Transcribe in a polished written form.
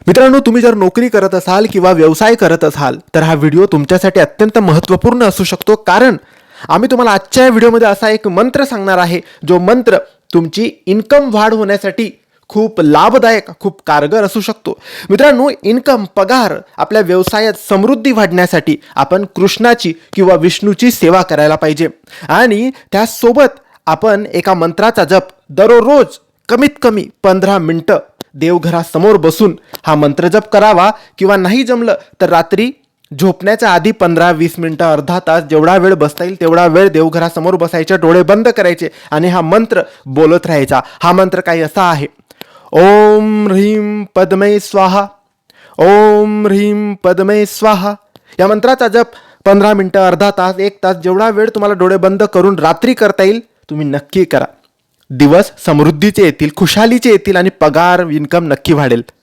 मित्रांनो, तुम्ही जर नोकरी करत असाल किंवा व्यवसाय करत असाल तर हा व्हिडिओ तुमच्यासाठी अत्यंत महत्त्वपूर्ण असू शकतो, कारण आम्ही तुम्हाला आजच्या व्हिडिओमध्ये असा एक मंत्र सांगणार आहे जो मंत्र तुमची इन्कम वाढ होण्यासाठी खूप लाभदायक, खूप कारगर असू शकतो. मित्रांनो, इन्कम, पगार, आपल्या व्यवसायात समृद्धी वाढण्यासाठी आपण कृष्णाची किंवा विष्णूची सेवा करायला पाहिजे आणि त्यासोबत आपण एका मंत्राचा जप दररोज कमीत कमी 15 मिनिटं देवघरासमोर बसून हा मंत्र जप करावा, किंवा नाही जमलं तर रात्री झोपण्याच्या आधी 15-20 मिनिटं, अर्धा तास, जेवढा वेळ बसता येईल तेवढा वेळ देवघरासमोर बसायचे, डोळे बंद करायचे आणि हा मंत्र बोलत राहायचा. हा मंत्र काही असा आहे: ओम ह्रीं पद्मे स्वाहा, ओम ह्रीं पद्मे स्वाहा. या मंत्राचा जप 15 मिनिटं, अर्धा तास, 1 तास, जेवढा वेळ तुम्हाला डोळे बंद करून रात्री करता येईल तुम्ही नक्की करा. दिवस समृद्धीचे येतील, खुशालीचे येतील आणि पगार, इन्कम नक्की वाढेल.